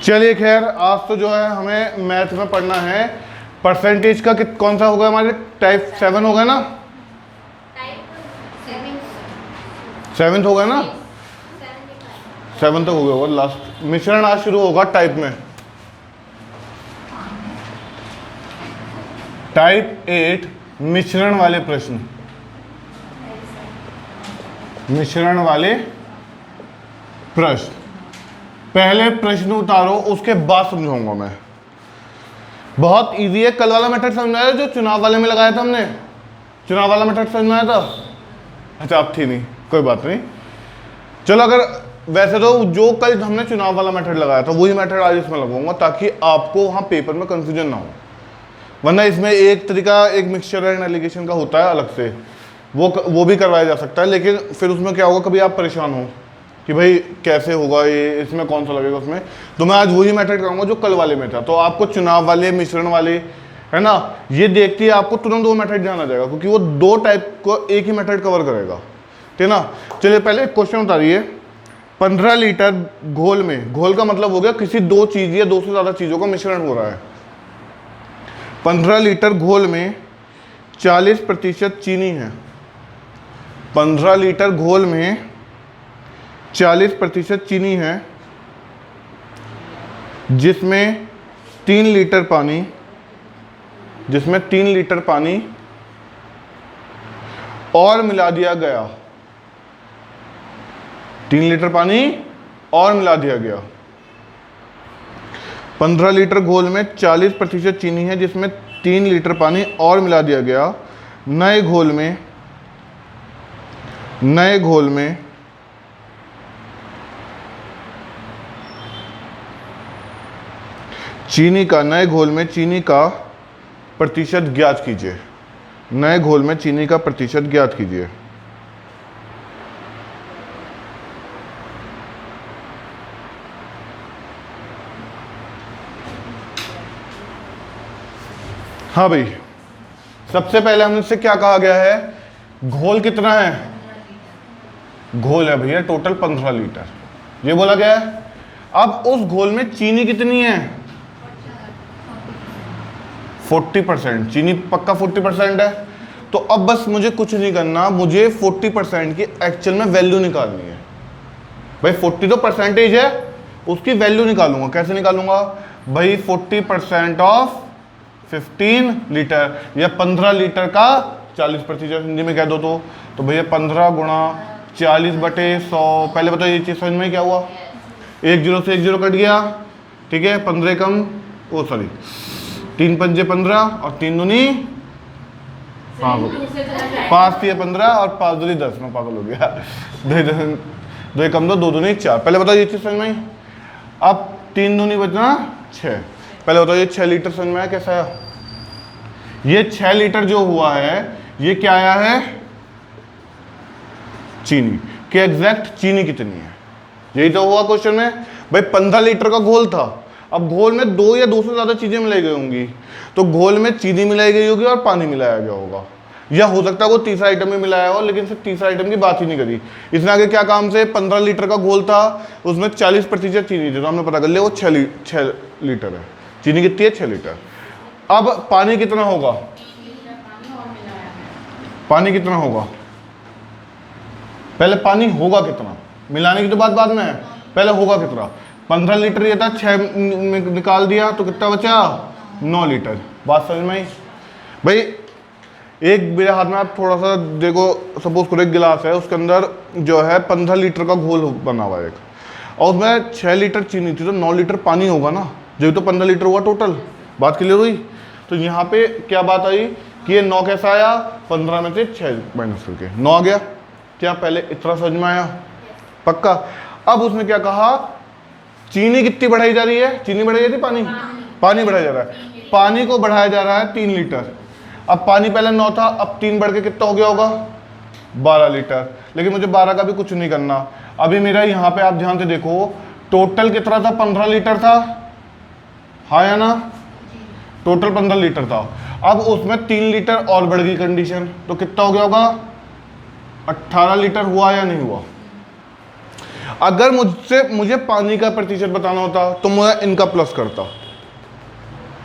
चलिए खैर, आज तो जो है हमें मैथ में पढ़ना है परसेंटेज का। कौन सा होगा हमारे? टाइप 7 होगा ना? सेवेंथ होगा ना? 7 तक हो गया होगा लास्ट। मिश्रण आज शुरू होगा टाइप में। टाइप 8 मिश्रण वाले प्रश्न। मिश्रण वाले प्रश्न। पहले प्रश्न उतारो, उसके बाद समझाऊंगा मैं। बहुत इजी है। कल वाला मेथड समझ में आया जो चुनाव वाले में लगाया था हमने? चुनाव वाला मेथड समझ में आया था? अच्छा, आप थी नहीं, कोई बात नहीं। चलो, अगर वैसे तो जो कल हमने चुनाव वाला मेथड लगाया था वही मेथड आज इसमें लगाऊंगा, ताकि आपको वहाँ पेपर में कंफ्यूजन ना हो। वरना इसमें एक तरीका, एक मिक्सचर एंड एलिगेशन का होता है अलग से, वो भी करवाया जा सकता है। लेकिन फिर उसमें क्या होगा, कभी आप परेशान हो कि भाई कैसे होगा ये, इसमें कौन सा लगेगा उसमें। तो मैं आज वही मेथड कराऊंगा जो कल वाले में था। तो आपको चुनाव वाले, मिश्रण वाले, है ना, ये देखते ही आपको तुरंत वो मेथड ध्यान आ जाएगा, क्योंकि वो दो टाइप को एक ही मेथड कवर करेगा, ठीक है ना। चलिए पहले क्वेश्चन उतारिए। 15 लीटर घोल में, घोल का मतलब हो गया किसी दो चीज या दो से ज्यादा चीजों का मिश्रण हो रहा है। 15 लीटर घोल में 40% चीनी है। 15 लीटर घोल में 40% चीनी है, जिसमें 3 लीटर पानी और मिला दिया गया। 3 लीटर पानी और मिला दिया गया। 15 लीटर घोल में 40% चीनी है, जिसमें 3 लीटर पानी और मिला दिया गया। नए घोल में चीनी का प्रतिशत ज्ञात कीजिए। नए घोल में चीनी का प्रतिशत ज्ञात कीजिए। हाँ भाई, सबसे पहले हमसे क्या कहा गया है? घोल कितना है? घोल है भैया टोटल 15 लीटर, ये बोला गया है। अब उस घोल में चीनी कितनी है? 40%। चीनी पक्का 40% है। तो अब बस मुझे कुछ नहीं करना, मुझे 40% की एक्चुअल में वैल्यू निकालनी है। भाई 40 तो परसेंटेज है, उसकी वैल्यू निकालूंगा। कैसे निकालूंगा भाई? 40% ऑफ 15 लीटर या 15 लीटर का 40%, हिंदी में कह दो तो भैया 15 गुणा 40/100। पहले बताओ ये चीज समझ में क्या हुआ? 1 0 से 1 0 कट गया, ठीक है। 15 कम, 3 पंजे 15 और 3 दूनी 5 थी 15 और 5 दूनी 10। में पागल हो गया। 2 कम 2 दूनी 4। पहले बताओ ये चीज समझ में आई? अब 3 दूनी बचना 6। पहले बताओ ये 6 लीटर समझ में आया? कैसा आया? ये 6 लीटर जो हुआ है, ये क्या आया है? चीनी के एग्जैक्ट चीनी कितनी है, यही तो हुआ क्वेश्चन में। भाई 15 लीटर का घोल था, अब घोल में 2 या 2 से ज्यादा चीजें मिलाई गई होंगी, तो घोल में चीनी मिलाई गई होगी और पानी मिलाया गया होगा, या हो सकता है वो तीसरा आइटम में मिलाया हो, लेकिन सिर्फ तीसरा आइटम की बात ही नहीं करी। इसने आगे क्या काम से? 15 लीटर का घोल था, उसमें 40% चीनी थी, तो हमने पता कर लिया वो 6 लीटर है। चीनी कितनी है? 6 लीटर। अब पानी कितना होगा? पानी कितना होगा? पहले पानी होगा कितना, मिलाने की तो बात बाद में है, पहले होगा कितना? 15 लीटर ये था, 6 निकाल दिया तो कितना बचा? 9 लीटर। बात समझ में आई? भाई एक मेरे हाथ में आप थोड़ा सा देखो, सपोज करो एक गिलास है, उसके अंदर जो है 15 लीटर का घोल बना हुआ है एक, और उसमें 6 लीटर चीनी थी, तो 9 लीटर पानी होगा ना, जो तो 15 लीटर हुआ टोटल। बात क्लियर हुई? तो यहाँ पे क्या बात आई कि ये 9 कैसा आया? 15 में से 6 माइनस करके 9 आ गया। क्या पहले इतना समझ में आया? पक्का। अब उसने क्या कहा? चीनी कितनी बढ़ाई जा रही है? चीनी बढ़ाई जा रही है, पानी बढ़ाया जा रहा है। पानी को बढ़ाया जा रहा है 3 लीटर। अब पानी पहले 9 था, अब 3 बढ़ के कितना हो गया होगा? 12 लीटर। लेकिन मुझे 12 का भी कुछ नहीं करना। अभी मेरा यहाँ पे आप ध्यान से देखो, टोटल कितना था? 15 लीटर था, हाँ या ना? टोटल 15 लीटर था। अब उसमें 3 लीटर और बढ़ गई कंडीशन, तो कितना हो गया होगा? 18 लीटर हुआ या नहीं हुआ? अगर मुझे पानी का प्रतिशत बताना होता तो मैं इनका प्लस करता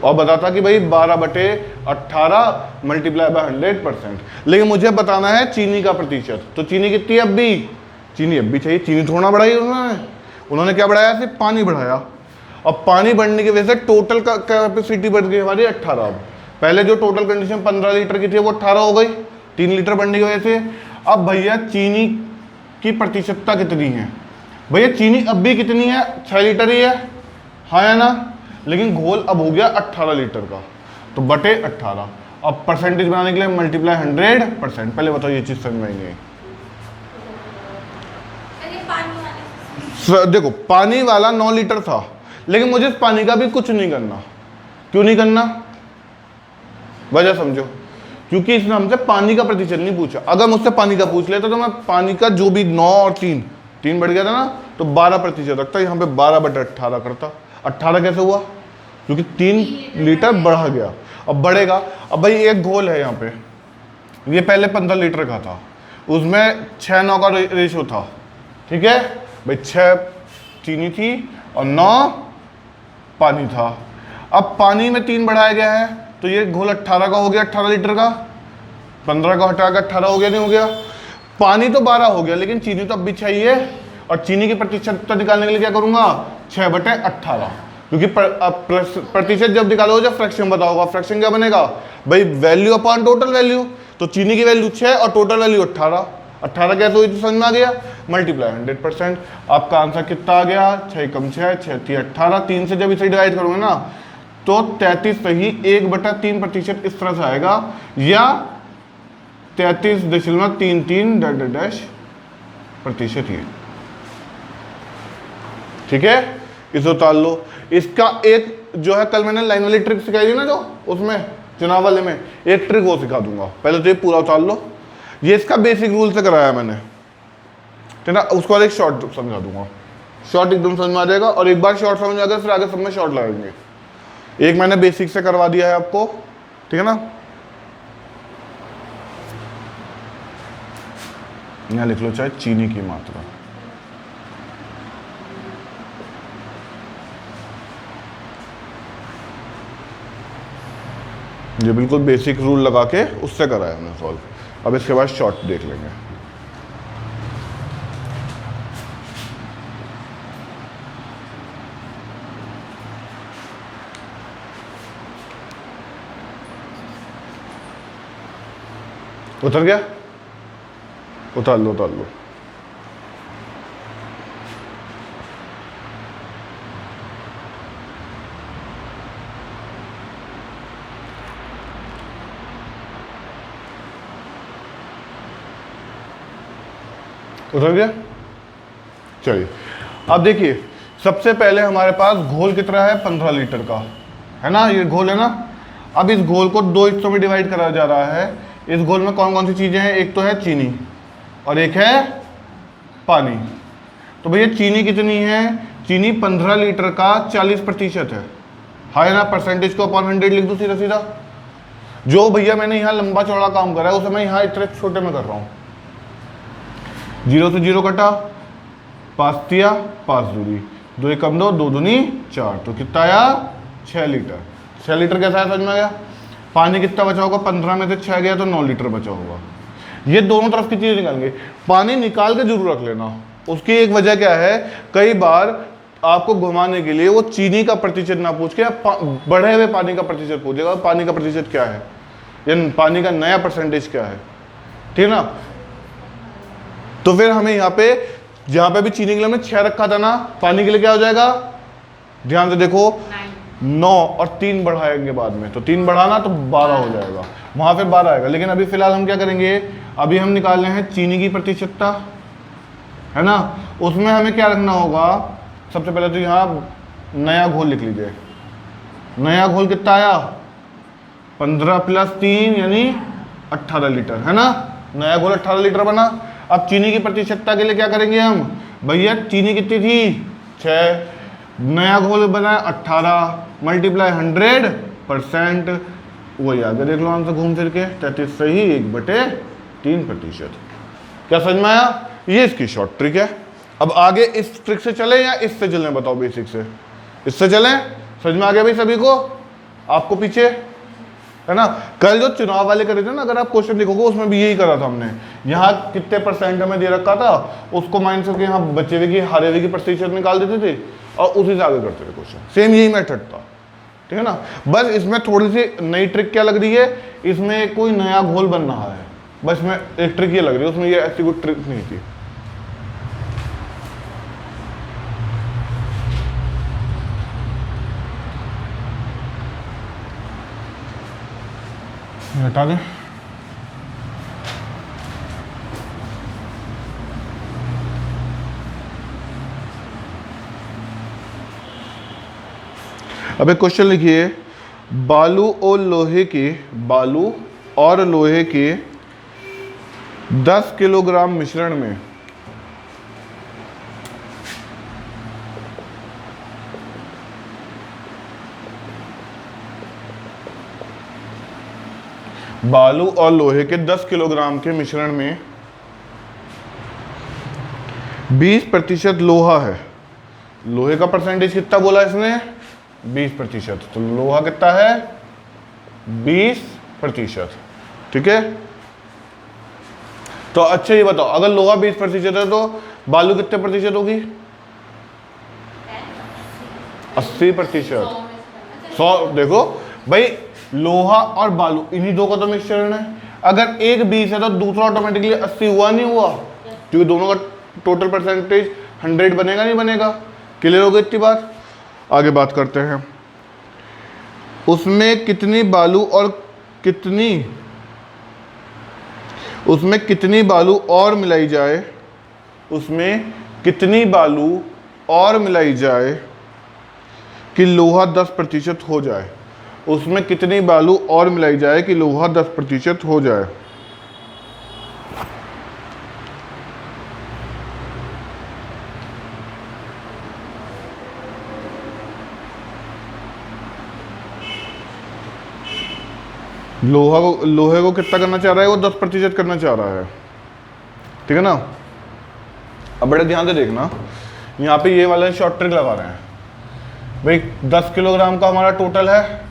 और बताता कि भाई 12/18 मल्टीप्लाई बाय 100%। लेकिन मुझे बताना है चीनी का प्रतिशत, तो चीनी कितनी है? अब भी चीनी अब भी चाहिए। चीनी थोड़ा ना बढ़ाई उन्होंने क्या बढ़ाया? सिर्फ पानी बढ़ाया। अब पानी बढ़ने की वजह से टोटल कैपेसिटी बढ़ गई हमारी 18। अब पहले जो टोटल कंडीशन 15 लीटर की थी वो 18 हो गई 3 लीटर बढ़ने की वजह से। अब भैया चीनी की प्रतिशतता कितनी है? भैया चीनी अब भी कितनी है? 6 लीटर ही है, हाँ या ना? लेकिन घोल अब हो गया 18 लीटर का, तो बटे 18। अब परसेंटेज बनाने के लिए मल्टीप्लाई 100%। पहले बताओ ये चीज समझ में आई नहीं? देखो पानी वाला 9 लीटर था, लेकिन मुझे इस पानी का भी कुछ नहीं करना। क्यों नहीं करना? वजह समझो। क्योंकि इसने हमसे पानी का प्रतिशत नहीं पूछा। अगर मुझसे पानी का पूछ लेता तो मैं पानी का जो भी 9 और 3 बढ़ गया था ना, तो 12% रखता। यहाँ पे 12/18 करता। 18 कैसे हुआ? क्योंकि 3 लीटर बढ़ा गया, अब बढ़ेगा। अब भाई एक घोल है यहाँ पे, ये पहले 15 लीटर का था, उसमें 6-9 का रेशो था, ठीक है भाई? 6 चीनी थी और 9 पानी था। अब पानी में 3 बढ़ाया गया है, तो ये घोल 18 का हो गया, 18 लीटर का। 15 का हटा के 18 हो गया, नहीं हो गया? पानी तो 12 हो गया, लेकिन चीनी तो अब भी चाहिए। और चीनी की प्रतिशतता निकालने के लिए क्या करूंगा? 6/18। क्योंकि प्रतिशत जब निकालोगे जब फ्रैक्शन बताओगा, फ्रैक्शन क्या बनेगा भाई? Value upon total value. तो चीनी की वैल्यू 6 और टोटल वैल्यू 18। 18 कैसे हुई? तो समझ में आ गया? मल्टीप्लाई 100%। आपका आंसर कितना आ गया? 6 कम 6 6 18। 3 से जब इसे डिवाइड करोगे ना तो 33 सही 1/3% इस तरह से आएगा, या 33.33 ये, ठीक है? इसे उतार लो। इसका एक जो है, कल मैंने लाइन वाली ट्रिक सिखाई थी ना, जो उसमें चुनाव वाले में, एक ट्रिक वो सिखा दूंगा। पहले तो ये पूरा उतार लो, ये इसका बेसिक रूल से कराया मैंने, ठीक ना? उसको एक शॉर्ट समझा दूंगा, शॉर्ट एकदम समझ में आ जाएगा। और एक बार शॉर्ट समझ आ गया फिर आगे सब में शॉर्ट लगाएंगे। एक मैंने बेसिक से करवा दिया है आपको, ठीक है ना? यहाँ लिख लो चाहे चीनी की मात्रा। ये बिल्कुल बेसिक रूल लगा के उससे कराया हमने सॉल्व। अब इसके बाद शॉर्ट देख लेंगे। उतर गया? उतार लो उतार लो। उतर गया? चलिए अब देखिए, सबसे पहले हमारे पास घोल कितना है? 15 लीटर का है ना, ये घोल है ना। अब इस घोल को 2 हिस्सों में डिवाइड करा जा रहा है। इस घोल में कौन कौन सी चीजें हैं? एक तो है चीनी और एक है पानी। तो भैया चीनी कितनी है? चीनी 15 लीटर का 40% है, हाँ ना? परसेंटेज को अपॉन 100 लिख दो सीधा सीधा। जो भैया मैंने यहाँ लंबा चौड़ा काम करा है उसे मैं यहाँ इतने छोटे में कर रहा हूँ। 0 से 0 कटा, 5 दिया 5 दूरी, 2 1 कम 2 2 दूनी 4, तो कितना आया? 6 लीटर। 6 लीटर कैसा है? समझ में आ गया? पानी कितना बचा होगा? 15 में से 6 गया तो 9 लीटर बचा होगा। ये दोनों तरफ की चीज़ निकालेंगे। पानी निकाल के जरूर रख लेना। उसकी एक वजह क्या है, कई बार आपको घुमाने के लिए वो चीनी का प्रतिशत ना पूछ के बढ़े हुए पानी का प्रतिशत पूछेगा। पानी का प्रतिशत क्या है या पानी का नया परसेंटेज क्या है, ठीक है ना? तो फिर हमें यहाँ पे भी चीनी के लिए हमने 6 रखा था ना, पानी के लिए क्या हो जाएगा? ध्यान से देखो, 9 और 3 बढ़ाएंगे बाद में, तो 3 बढ़ाना तो 12 हो जाएगा, वहां फिर 12 आएगा। लेकिन अभी फिलहाल हम क्या करेंगे? अभी हम निकाल रहे हैं चीनी की प्रतिशतता, है ना? उसमें हमें क्या रखना होगा? सबसे पहले तो यहाँ नया घोल लिख लीजिए। नया घोल कितना आया? 15 + 3 यानी 18 लीटर, है ना? नया घोल 18 लीटर बना। अब चीनी की प्रतिशतता के लिए क्या करेंगे हम? भैया चीनी कितनी थी? 6, नया घोल बना 18 मल्टीप्लाई 100%, वही आगे देख लो आंसर घूम फिर के 33 सही 1/3%। क्या समझ में आया? ये इसकी शॉर्ट ट्रिक है। अब आगे इस ट्रिक से चले या इससे चलें, बताओ बेसिक से। इससे चलें, समझ में आ गया भाई सभी को, आपको पीछे, है ना। कल जो चुनाव वाले करे थे ना, अगर आप क्वेश्चन लिखोगे उसमें भी यही करा था हमने। यहाँ कितने परसेंट हमें दे रखा था, उसको माइनस करके यहाँ बचे हुए की हारे हुए की प्रतिशत निकाल देते थे और उसी से आगे करते थे क्वेश्चन। सेम यही मेथड था, ठीक है ना। बस इसमें थोड़ी सी नई ट्रिक क्या लग रही है, इसमें कोई नया घोल बन रहा है, बस में एक ट्रिक ये लग रही है, उसमें ये ऐसी कोई ट्रिक नहीं थी। हटा दें। अब एक क्वेश्चन लिखिए, बालू और लोहे के 10 किलोग्राम मिश्रण में बालू और लोहे के 10 किलोग्राम के मिश्रण में 20% लोहा है। लोहे का परसेंटेज कितना बोला इसने, 20%। तो लोहा कितना है, 20%, ठीक है। तो अच्छा ये बताओ, अगर लोहा 20% है तो बालू कितने प्रतिशत होगी, 80%। 100, देखो भाई लोहा और बालू इन्हीं दो का तो मिश्रण है। अगर एक 20 है तो दूसरा ऑटोमेटिकली 80 हुआ नहीं हुआ, क्योंकि दोनों का टोटल परसेंटेज 100 बनेगा नहीं बनेगा। क्लियर हो गई इतनी बात। आगे बात करते हैं, उसमें कितनी बालू और मिलाई जाए, उसमें कितनी बालू और मिलाई जाए कि लोहा 10% हो जाए। उसमें कितनी बालू और मिलाई जाए कि लोहा 10% हो जाए। लोहे को कितना करना चाह रहा है, वो 10% करना चाह रहा है, ठीक है ना। अब बड़े ध्यान से देखना, यहाँ पे ये वाला शॉर्ट ट्रिक लगा रहे हैं भाई। 10 किलोग्राम का हमारा टोटल है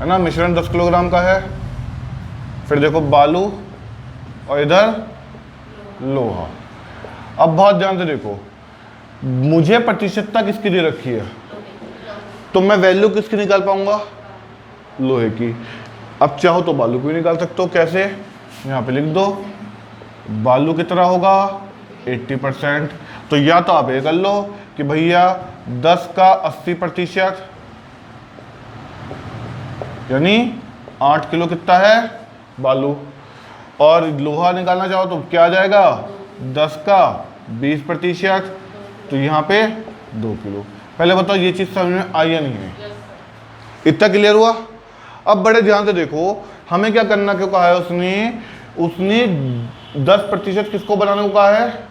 ना, मिश्रण 10 किलोग्राम का है। फिर देखो बालू और इधर लोहा। अब बहुत ध्यान से देखो, मुझे प्रतिशतता किसकी दे रखी है, तो मैं वैल्यू किसकी निकाल पाऊंगा, लोहे की। अब चाहो तो बालू को भी निकाल सकते हो, कैसे, यहाँ पे लिख दो, बालू कितना होगा 80%। तो या तो आप ये कर लो कि भैया 10 का 80%, यानी 8 किलो कितना है बालू। और लोहा निकालना चाहो तो क्या आ जाएगा, 10 का 20%, तो यहाँ पे 2 किलो। पहले बताओ ये चीज़ समझ में आई या नहीं है, इतना क्लियर हुआ। अब बड़े ध्यान से देखो, हमें क्या करना क्यों कहा है उसने 10% किसको बनाने को कहा है,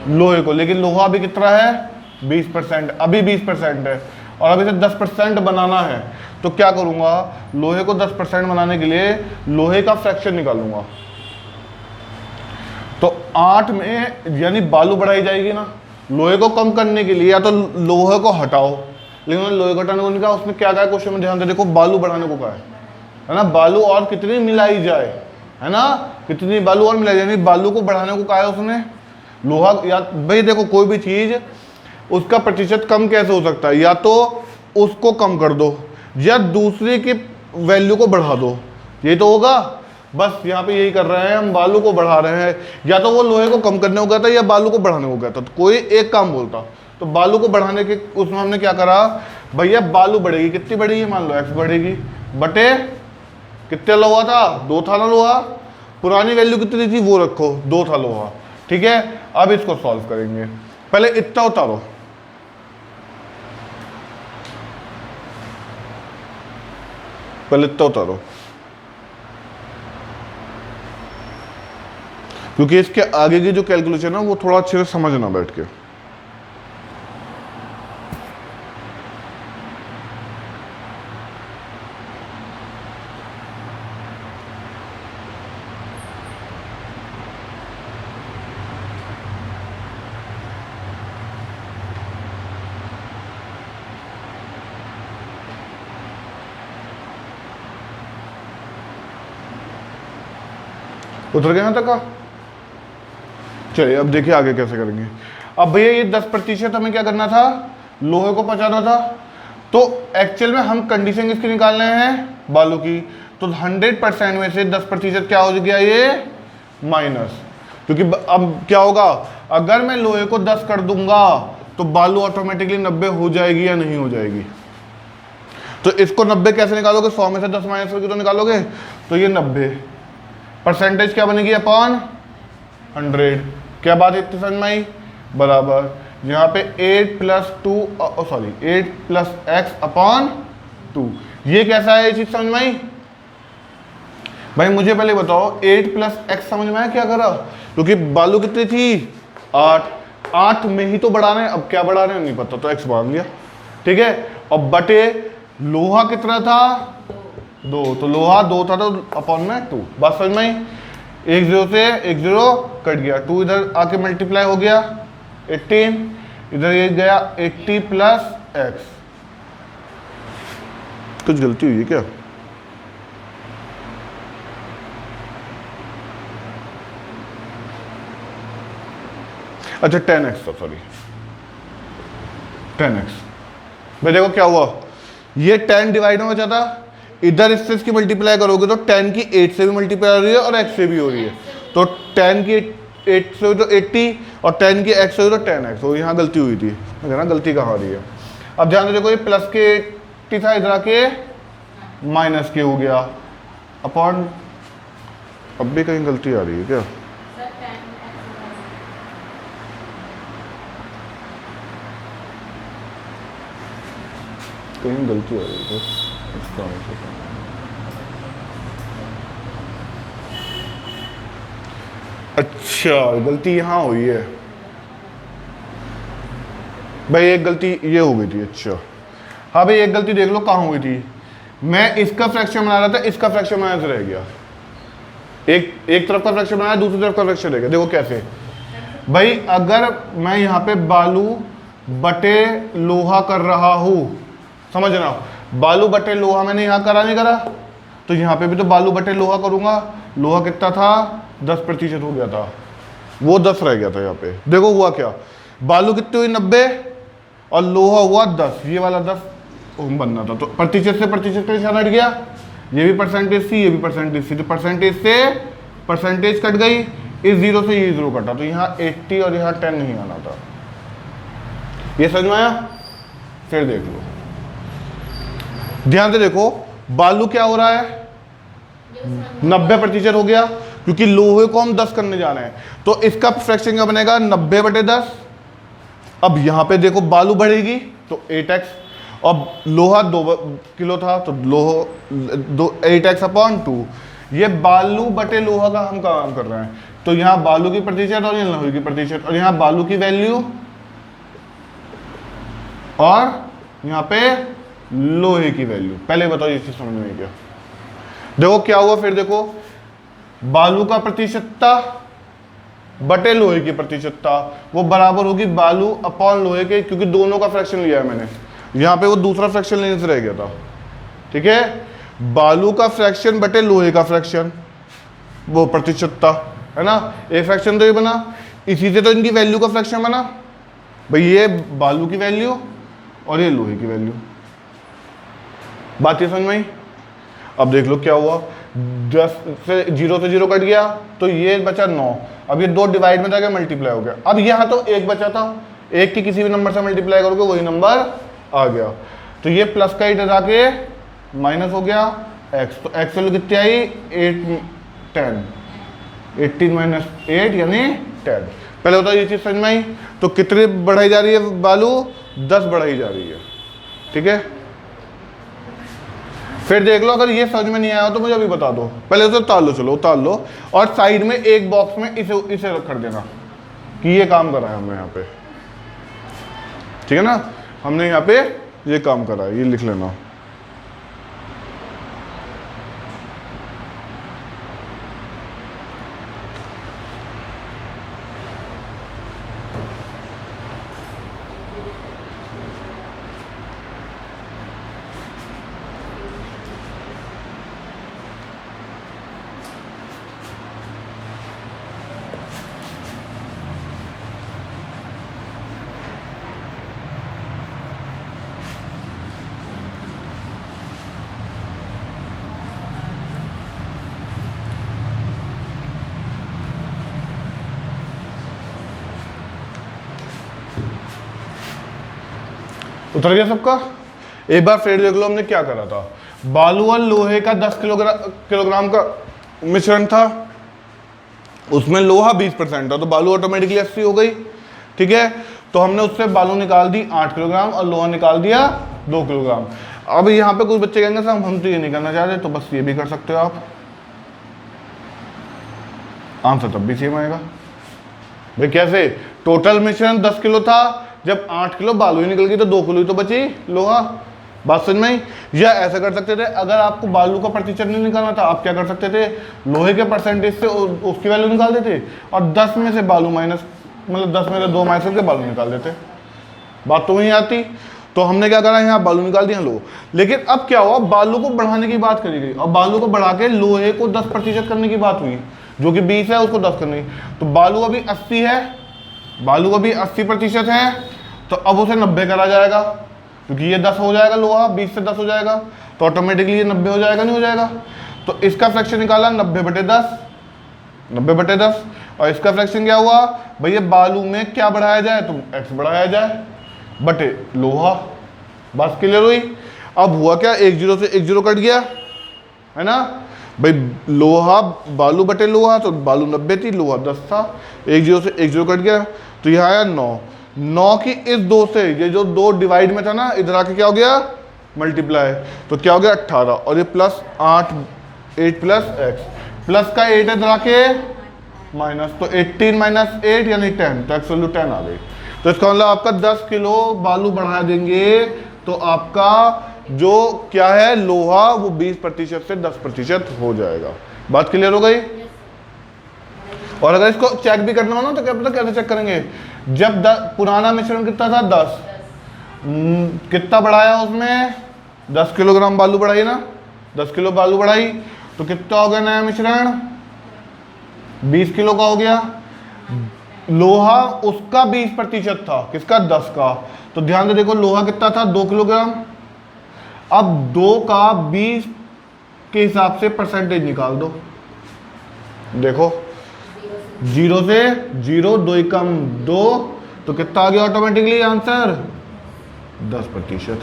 लोहे को। लेकिन लोहा अभी कितना है 20%, अभी 20% है और अभी से 10% बनाना है। तो क्या करूंगा, लोहे को 10% बनाने के लिए लोहे का फ्रैक्शन निकालूंगा। तो 8 में यानी बालू बढ़ाई जाएगी ना, लोहे को कम करने के लिए या तो लोहे को हटाओ, लेकिन लोहे को हटाने को नहीं कहा, उसने क्या कहा क्वेश्चन में, ध्यान से देखो, बालू बढ़ाने को कहा है ना। बालू और कितनी मिलाई जाए, है ना, कितनी बालू और मिलाई जाए, यानी बालू को बढ़ाने को कहा है उसने। लोहा या भाई देखो, कोई भी चीज उसका प्रतिशत कम कैसे हो सकता है, या तो उसको कम कर दो या दूसरे की वैल्यू को बढ़ा दो, ये तो होगा। बस यहाँ पे यही कर रहे हैं हम, बालू को बढ़ा रहे हैं। या तो वो लोहे को कम करने को कहता या बालू को बढ़ाने को कहता, तो कोई एक काम बोलता। तो बालू को बढ़ाने के उसमें हमने क्या करा, भैया बालू बढ़ेगी, कितनी बढ़ेगी, मान लो x बढ़ेगी, बटे कितने लोहा था, 2 था ना लोहा, पुरानी वैल्यू कितनी थी वो रखो, 2 था लोहा, ठीक है। अब इसको सॉल्व करेंगे, पहले इतना उतारो, पहले इतना उतारो, क्योंकि इसके आगे की जो कैलकुलेशन है वो थोड़ा अच्छे से समझना बैठ के। उतर गया यहाँ तक का। चलिए अब देखिए आगे कैसे करेंगे। अब भैया ये 10% हमें क्या करना था, लोहे को पहुंचाना था। तो एक्चुअल में हम कंडीशन किसकी निकाल रहे हैं, बालू की। तो 100% में से 10% क्या हो गया, ये माइनस। क्योंकि अब क्या होगा, अगर मैं लोहे को 10 कर दूंगा तो बालू ऑटोमेटिकली 90 हो जाएगी या नहीं हो जाएगी। तो इसको 90 कैसे निकालोगे, 100 में से 10 माइनस करके तो निकालोगे। तो ये 90% क्या बनेगी, अपॉन 100। क्या बात इतनी समझ में आई, बराबर यहाँ पे 8 + x अपॉन 2। ये कैसा है, ये चीज समझ में आई भाई। मुझे पहले बताओ 8 + x समझ में आया क्या करा, क्योंकि बालू कितनी थी 8 में ही तो बढ़ा रहे हैं, अब क्या बढ़ा रहे हैं नहीं पता, तो x मान लिया, ठीक है। और बटे लोहा कितना था 2, तो लोहा 2 था तो अपॉन में 2। बात समझ में आई। 1 0 से 1 0 कट गया, 2 इधर आके मल्टीप्लाई हो गया 18, इधर ये गया 80 + x। कुछ गलती हुई है क्या, अच्छा 10x था, सॉरी 10x। भाई देखो क्या हुआ, ये 10 डिवाइड में बचा था, इधर इससे इसकी मल्टीप्लाई करोगे तो 10 की 8 से भी मल्टीप्लाई हो रही है और x से भी हो रही है। तो 10 की 8 से हुई तो 80 और 10 की x से हुई तो 10x। तो यहाँ गलती हुई थी, मैं कह रहा गलती कहाँ हो रही है। अब ध्यान दो, देखो ये प्लस के 80 था, इधर आके माइनस के हो गया अपॉन। अब भी कहीं गलती आ रही है क्या, कहीं गलती आ रही है इसका। अच्छा गलती यहाँ हुई है भाई, एक गलती ये हो गई थी। अच्छा हाँ भाई, एक गलती देख लो कहाँ हुई थी। मैं इसका फ्रैक्शन बना रहा था, इसका फ्रैक्शन बनाने से रह गया। एक तरफ का फ्रैक्शन बनाया, दूसरी तरफ का फ्रैक्शन रह गया। देखो कैसे भाई, अगर मैं यहाँ पे बालू बटे लोहा कर रहा हूँ, समझना, बालू बटे लोहा मैंने यहाँ करा नहीं करा, तो यहाँ पे भी तो बालू बटे लोहा करूँगा। लोहा कितना था 10% हो गया था, वो 10 रह गया था यहाँ पे। देखो हुआ क्या, बालू कितनी हुई 90 और लोहा हुआ 10, ये वाला 10 बनना था। तो प्रतिशत से प्रतिशत का निशान हट गया, ये भी परसेंटेज थी, ये भी परसेंटेज थी, तो परसेंटेज से परसेंटेज कट गई, इस 0 से ये 0 कटा, तो यहाँ 80 और यहाँ 10 नहीं आना था। ये समझ में आया। फिर देख लो, ध्यान से देखो, बालू क्या हो रहा है 90% हो गया, क्योंकि लोहे को हम 10 करने जा रहे हैं। तो इसका फ्रैक्शन क्या बनेगा 90/10। अब यहां पे देखो बालू बढ़ेगी तो 8x, अब लोहा 2 किलो था तो लोहा 8x अपॉन 2। ये बालू बटे लोहा का हम काम कर रहे हैं, तो यहाँ बालू की प्रतिशत और यहाँ लोहे की प्रतिशत, और यहाँ बालू की वैल्यू और यहाँ पे लोहे की वैल्यू। पहले बताओ ये चीज समझ में क्या। देखो क्या हुआ, फिर देखो बालू का प्रतिशतता बटे लोहे की प्रतिशतता, वो बराबर होगी बालू अपॉन लोहे के, क्योंकि दोनों का फ्रैक्शन लिया है मैंने। यहाँ पे वो दूसरा फ्रैक्शन लेने से रह गया था, ठीक है। बालू का फ्रैक्शन बटे लोहे का फ्रैक्शन, वो प्रतिशतता है ना। एक फ्रैक्शन तो ये बना, इसी से तो इनकी वैल्यू का फ्रैक्शन बना भाई, ये बालू की वैल्यू और ये लोहे की वैल्यू। बात ये समझ में आई। अब देख लो क्या हुआ, 10 से 0 से 0 कट गया, तो ये बचा 9। अब ये 2 डिवाइड में जाकर मल्टीप्लाई हो गया। अब यहाँ तो 1 बचा था, 1 की किसी भी नंबर से मल्टीप्लाई करोगे वही नंबर आ गया, तो ये प्लस का इधर आके माइनस हो गया x। तो x वैल्यू कितनी आई 8 10, 18 - 8 यानी 10। पहले बताओ ये चीज समझ में आई। तो कितनी बढ़ाई जा रही है बालू, 10 बढ़ाई जा रही है, ठीक है। फिर देख लो, अगर ये समझ में नहीं आया तो मुझे अभी बता दो। पहले तो उतार लो, चलो उतार लो, और साइड में एक बॉक्स में इसे रख कर देना कि ये काम करा है हमने यहाँ पे, ठीक है ना। हमने यहाँ पे ये काम करा है, ये लिख लेना। उतर गया सबका। एक बार फिर देख लो हमने क्या करा था। बालू और लोहे का 10 किलोग्राम का मिश्रण था, उसमें लोहा 20% था, तो बालू ऑटोमेटिकली 80 हो गई। ठीक है, तो हमने उससे बालू निकाल दी 8 किलोग्राम और लोहा निकाल दिया 2 किलोग्राम। अब यहाँ पे कुछ बच्चे कहेंगे सर हम तो ये नहीं करना चाहते, तो बस ये भी कर सकते हो आप, आंसर तब भी सेम आएगा। भाई कैसे, टोटल मिश्रण 10 किलो था, जब 8 किलो बालू ही निकल गई तो 2 किलो ही तो बची लोहा। बात समझ में आई? या ऐसा कर सकते थे, अगर आपको बालू का प्रतिशत नहीं निकालना था, आप क्या कर सकते थे, लोहे के परसेंटेज से उसकी वैल्यू निकाल देते और 10 में से बालू माइनस, मतलब 10 में से 2 माइनस करके बालू निकाल देते। बात तो वहीं आती। तो हमने क्या करा, यहाँ बालू निकाल दिया लो। लेकिन अब क्या हुआ, बालू को बढ़ाने की बात करी गई और बालू को बढ़ा के लोहे को 10% करने की बात हुई, जो कि 20 है उसको 10 करने की। तो बालू अभी 80 है, बालू अभी 80% है, तो अब उसे 90 करा जाएगा, क्योंकि ये 10 हो जाएगा, लोहा 20 से 10 हो जाएगा, तो ऑटोमेटिकली ये 90 हो जाएगा, नहीं हो जाएगा। तो इसका फ्रैक्शन निकाला 90/10, 90/10। और इसका फ्रैक्शन क्या हुआ, भैया बालू में क्या बढ़ाया जाए, तो x बढ़ाया जाए बटे लोहा। बात क्लियर हुई? अब हुआ क्या, 1 0 से 1 0 कट गया, है ना भाई, लोहा बालू बटे लोहा, तो बालू 90 थी, लोहा 10 था, 1 0 से 1 0 कट गया, तो यहाँ आया 9। 9 की इस 2 से, ये जो 2 डिवाइड में था ना, इधर आके क्या हो गया, मल्टीप्लाई, तो क्या हो गया 18, और ये प्लस 8 प्लस x, प्लस का 8 इधर आके माइनस, तो 18 - 8 यानी 10, तो x वैल्यू 10 आ गई। तो इसका मतलब आपका 10 किलो बालू बढ़ा देंगे तो आपका जो क्या है लोहा, वो 20% से 10% हो जाएगा। बात क्लियर हो गई? और अगर इसको चेक भी करना हो ना, तो क्या पता कैसे चेक करेंगे, जब पुराना मिश्रण कितना था 10, कितना बढ़ाया उसमें, 10 किलोग्राम बालू बढ़ाई ना, 10 किलो बालू बढ़ाई, तो कितना हो गया नया मिश्रण, 20 किलो का हो गया। लोहा उसका 20% था, किसका, 10 का, तो ध्यान से देखो लोहा कितना था, 2 किलोग्राम। अब 2 का 20 के हिसाब से परसेंटेज निकाल दो, देखो 0 से 0, 2 कम 2, तो कितना आ गया ऑटोमेटिकली आंसर, 10%।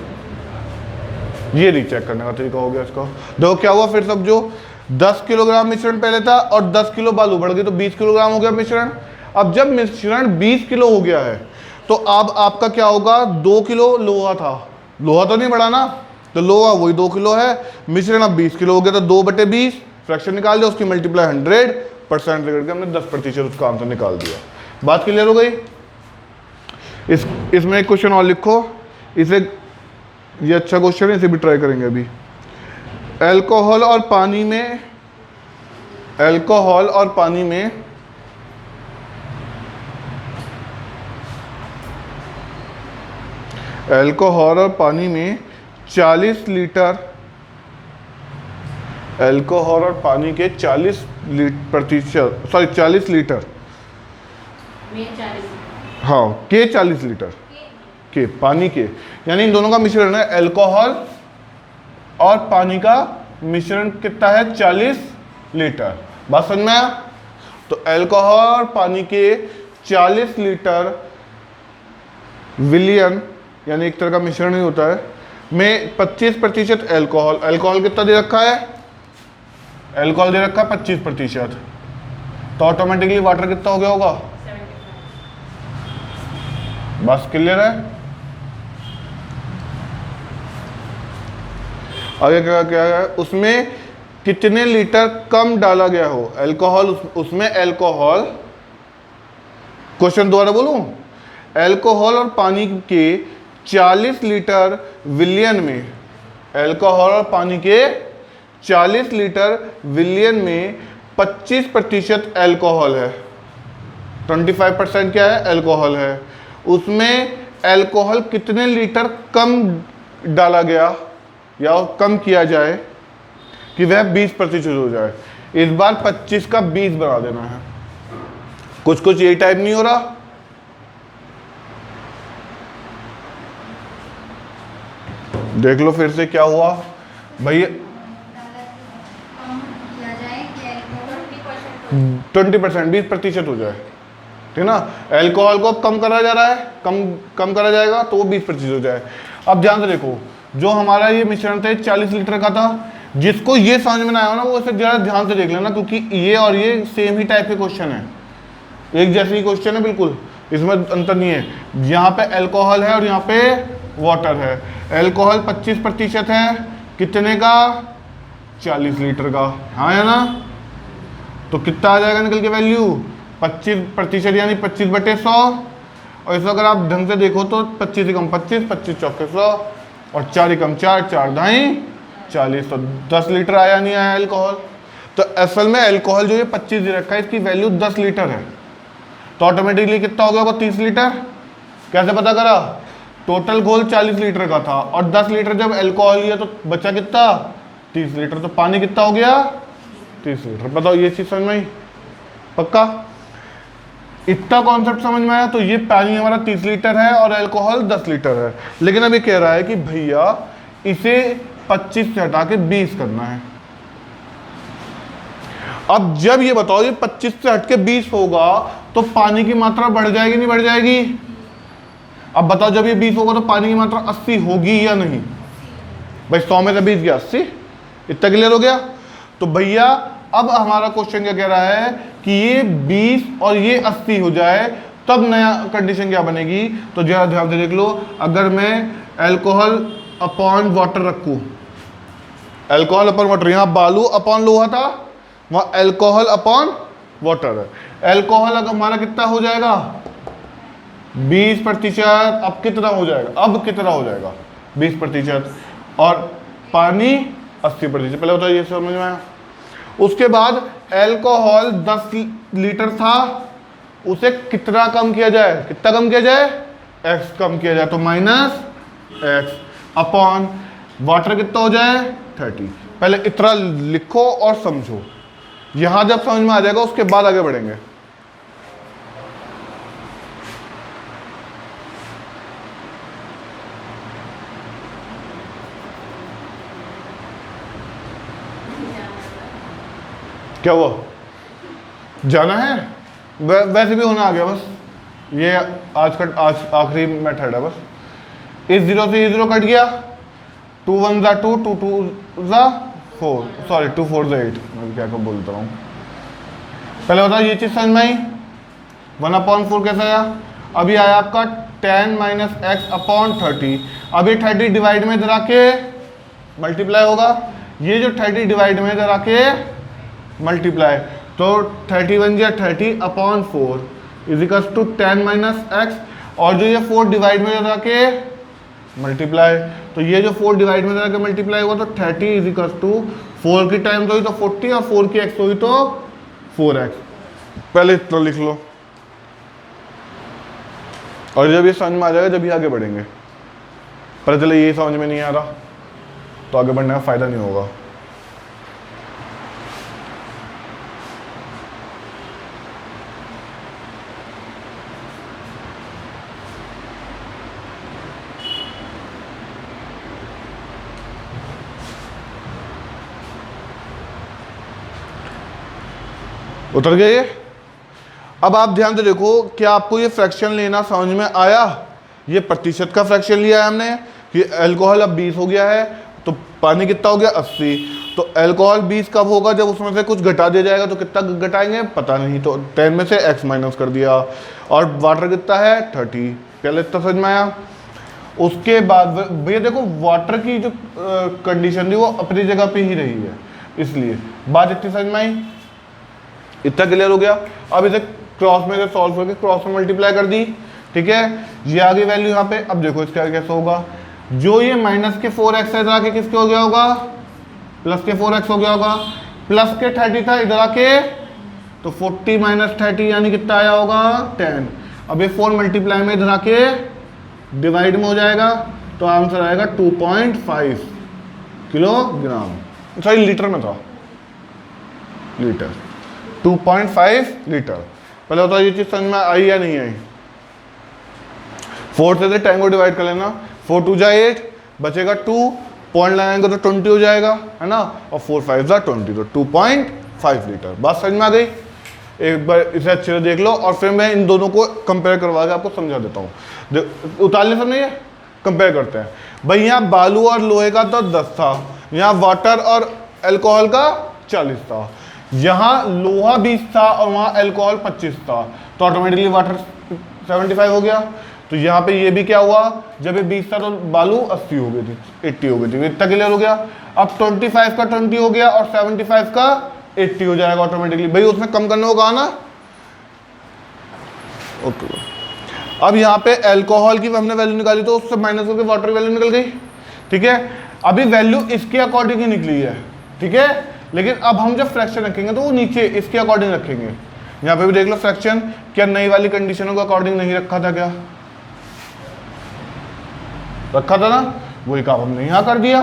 ये रीचेक करने का तरीका हो गया इसका। देखो क्या हुआ फिर, सब जो 10 किलोग्राम मिश्रण पहले था और 10 किलो बालू बढ़ गई, तो 20 किलोग्राम हो गया मिश्रण। अब जब मिश्रण 20 किलो हो गया है, तो अब आपका क्या होगा, 2 किलो लोहा था, लोहा तो नहीं बढ़ा ना, तो लोहा वही 2 किलो है, मिश्रण अब 20 किलो हो गया, तो 2/20 फ्रैक्शन निकाल दिया, उसकी मल्टीप्लाई 100% करके हमने 10% उसका आंसर निकाल दिया। बात क्लियर हो गई? इसमें एक क्वेश्चन और लिखो, इसे, ये अच्छा क्वेश्चन है, इसे भी ट्राई करेंगे अभी। अल्कोहल और पानी में, अल्कोहल और पानी में अल्कोहल और पानी में 40 लीटर, अल्कोहल और पानी के 40 लीटर, हाँ के 40 लीटर के पानी के, यानी इन दोनों का मिश्रण है, अल्कोहल और पानी का मिश्रण कितना है, 40 लीटर। बात समझ में आया? तो अल्कोहल और पानी के 40 लीटर विलियन, यानी एक तरह का मिश्रण ही होता है, में 25% अल्कोहल, अल्कोहल कितना दे रखा है, अल्कोहल दे रखा है 25%, तो ऑटोमेटिकली वाटर कितना हो गया होगा, 75। बस क्लियर है? आगे क्या है, उसमें कितने लीटर कम डाला गया हो अल्कोहल, उसमें अल्कोहल, क्वेश्चन दोबारा बोलूं, अल्कोहल और पानी के 40 लीटर विलियन में, अल्कोहल और पानी के 40 लीटर विलियन में 25% अल्कोहल है, 25% क्या है, अल्कोहल है, उसमें अल्कोहल कितने लीटर कम डाला गया या कम किया जाए कि वह 20% हो जाए। इस बार 25 का 20 बना देना है, कुछ कुछ यही टाइप नहीं हो रहा। देख लो फिर से क्या हुआ भैया, 20%, 20% हो जाए, ठीक ना, अल्कोहल को अब कम करा जा रहा है, कम करा जाएगा तो वो 20% हो जाए। अब ध्यान से देखो, जो हमारा ये मिश्रण था 40 लीटर का था, जिसको ये समझ में ना आया ना वो इसे जरा ध्यान से देख लेना, क्योंकि ये और ये सेम ही टाइप के क्वेश्चन है, एक जैसे ही क्वेश्चन है बिल्कुल, इसमें अंतर नहीं है। यहाँ पे अल्कोहल है और यहाँ पे वाटर है। अल्कोहल 25% है, कितने का? 40 लीटर का, हाँ है ना? तो कितना आ जाएगा निकल के वैल्यू? 25% यानी 25/100, और इसमें अगर आप ढंग से देखो तो 25 ही कम 25, 25 चौके 100, और 4 ही कम 4, 4 ढाई 40, तो 10 लीटर आया नहीं आया अल्कोहल। तो असल में अल्कोहल जो ये 25 दे रखा है, इसकी वैल्यू 10 लीटर है, तो ऑटोमेटिकली कितना हो गया होगा? 30 लीटर। कैसे पता करा? टोटल घोल 40 लीटर का था और 10 लीटर जब अल्कोहल लिया तो बचा कितना? 30 लीटर। तो पानी कितना हो गया? 30 लीटर। बताओ ये चीज समझ में आई? पक्का? इतना कॉन्सेप्ट समझ में आया? तो ये पानी हमारा 30 लीटर है और अल्कोहल 10 लीटर है। लेकिन अब ये कह रहा है कि भैया इसे 25 से हटा के 20 करना है। अब जब ये बताओ ये 25 से हट के 20 होगा तो पानी की मात्रा बढ़ जाएगी नहीं बढ़ जाएगी? अब बताओ जब ये 20 होगा तो पानी की मात्रा 80 होगी या नहीं? भाई 100 में से 20 गया 80, इतना क्लियर हो गया? तो भैया अब हमारा क्वेश्चन क्या कह रहा है कि ये 20 और ये 80 हो जाए तब नया कंडीशन क्या बनेगी? तो जरा ध्यान से देख लो, अगर मैं अल्कोहल अपॉन वाटर रखूं, अल्कोहल अपॉन वाटर, यहां बालू अपॉन लोहा था, वहां अल्कोहल अपॉन वाटर है। अल्कोहल अगर हमारा कितना हो जाएगा? 20%। अब कितना हो जाएगा? अब कितना हो जाएगा? 20%। और पानी 80%। पहले बताओ ये समझ में आया? उसके बाद अल्कोहल 10 लीटर था, उसे कितना कम किया जाए? कितना कम किया जाए? x कम किया जाए, तो -x अपॉन वाटर कितना हो जाए? 30। पहले इतना लिखो और समझो, यहां जब समझ में आ जाएगा उसके बाद आगे बढ़ेंगे। क्या हुआ? जाना है? वैसे भी होना आ गया बस, ये आज आखिरी मेथड है बस। इस 0 से ये 0 कट गया, 2 1 ज़ा 2, 2 2 ज़ा 4, सॉरी 2 4 ज़ा 8, मैं क्या कब बोलता हूँ। पहले बताओ ये चीज़ समझ में आई? 1/4 कैसे आया? अभी आया आपका 10 - x अपॉन 30। अब ये 30 डिवाइड में इधर आके मल्टीप्लाई होगा, ये जो 30 डिवाइड में इधर आके मल्टीप्लाई, तो 31 या 30 अपॉन 4 इजिकल्स टू 10 - x, और जो ये 4 डिवाइड में जाके मल्टीप्लाई, तो ये जो 4 डिवाइड में जाके मल्टीप्लाई हुआ तो 30 इजिकल्स टू 4 की टाइम्स हुई तो 40 और 4 की x हुई तो 4x। पहले इतना लिख लो, और जब ये समझ में आ जाएगा जब ये आगे बढ़ेंगे। पर चले ये समझ में नहीं आ रहा तो आगे बढ़ने का फायदा नहीं होगा। उतर गए ये? अब आप ध्यान से देखो, क्या आपको ये फ्रैक्शन लेना समझ में आया? ये प्रतिशत का फ्रैक्शन लिया है हमने कि अल्कोहल अब 20 हो गया है, तो पानी कितना हो गया? 80। तो अल्कोहल 20 कब होगा? जब उसमें से कुछ घटा दिया जाएगा। तो कितना घटाएंगे पता नहीं, तो 10 में से x माइनस कर दिया। और वाटर कितना है? 30। पहले इतना समझ में आया? उसके बाद भैया देखो वाटर की जो कंडीशन थी वो अपनी जगह पे ही रही है, इसलिए बात इतनी समझ में आई? इतना क्लियर हो गया? अब इसे क्रॉस में से सॉल्व करके क्रॉस में मल्टीप्लाई कर दी, ठीक है? ये आ गई वैल्यू यहाँ पे। अब देखो इसका कैसे होगा, जो ये माइनस के 4x है इधर आके किसके हो गया होगा? प्लस के 4x हो गया होगा। प्लस के 30 था इधर आके तो 40 - 30 यानी कितना आया होगा? 10। अब ये 4 मल्टीप्लाई में इधर आके डिवाइड में हो जाएगा, तो आंसर आएगा 2.5 किलोग्राम। सॉरी लीटर में था, लीटर 2.5 लीटर। पहले बताओ ये चीज समझ में आई या नहीं आई? 4 से 10 को डिवाइड कर लेना, 4 2 जा 8, बचेगा 2, पॉइंट लगाएंगे तो 20 हो जाएगा, है ना? और 4 5 जा 20, तो 2.5 लीटर। बात समझ में आ गई? एक बार इसे अच्छे से देख लो और फिर मैं इन दोनों को कंपेयर करवा के आपको समझा देता हूँ। उतार ले सब नहीं है? कंपेयर करते हैं। भाई यहाँ बालू और लोहे का तो 10 था, यहाँ वाटर और अल्कोहल का 40 था, यहाँ लोहा 20 था और वहाँ अल्कोहल 25 था, तो ऑटोमेटिकली वाटर 75 हो गया। तो यहाँ पे ये भी क्या हुआ, जब ये 20 था तो बालू 80 हो गई थी, 80 हो गई थी, इतना क्लियर हो गया। अब 25 का 20 हो गया और 75 का 80 हो जाएगा ऑटोमेटिकली। भाई उसमें कम करने को कहा ना, ओके। अब यहाँ पे अल्कोहल की हमने वैल्यू निकाली तो उससे माइनस होकर वाटर की वैल्यू निकल गई, ठीक है। अभी वैल्यू इसके अकॉर्डिंग ही निकली है, ठीक है, लेकिन अब हम जब फ्रैक्शन रखेंगे तो वो नीचे इसके अकॉर्डिंग रखेंगे। यहाँ पे भी देख लो फ्रैक्शन, क्या नई वाली कंडीशनों के अकॉर्डिंग नहीं रखा था, क्या रखा था ना, वही काम हमने यहाँ कर दिया।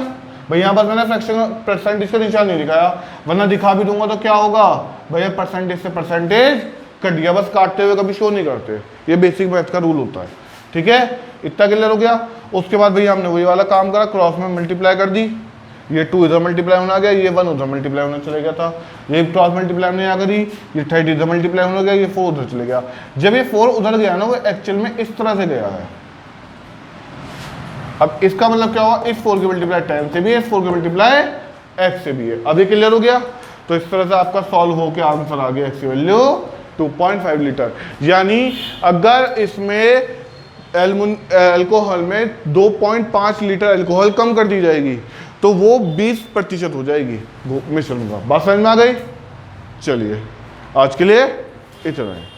भाई यहाँ पर मैंने फ्रैक्शन परसेंटेज का निशान नहीं दिखाया, वरना दिखा भी दूंगा तो क्या होगा भैया, परसेंटेज से परसेंटेज कट गया, बस काटते हुए कभी शो नहीं करते, ये बेसिक मैथ का रूल होता है, ठीक है। इतना क्लियर हो गया। उसके बाद भैया हमने वही वाला काम करा, क्रॉस में मल्टीप्लाई कर दी, ये 2 इधर मल्टीप्लाई होना गया, ये 1 उधर मल्टीप्लाई होना चले गया था, ये क्रॉस मल्टीप्लाई हमने यहाँ करी, ये 30 इधर मल्टीप्लाई होना गया, ये 4 उधर चले गया। जब ये 4 उधर गया ना, वो एक्चुअल में इस तरह से गया है। अब इसका मतलब क्या हुआ, इस 4 की मल्टीप्लाई 10 से भी है, इस 4 की मल्टीप्लाई x से भी है। अब ये क्लियर हो गया। तो इस तरह से आपका सॉल्व होकर आंसर आ गया, x की वैल्यू 2.5 लीटर। यानी अगर इसमें अल्कोहल में 2.5 लीटर अल्कोहल कम कर दी जाएगी तो वो 20% हो जाएगी मिश्रण का। बात समझ में आ गई? चलिए आज के लिए इतना है।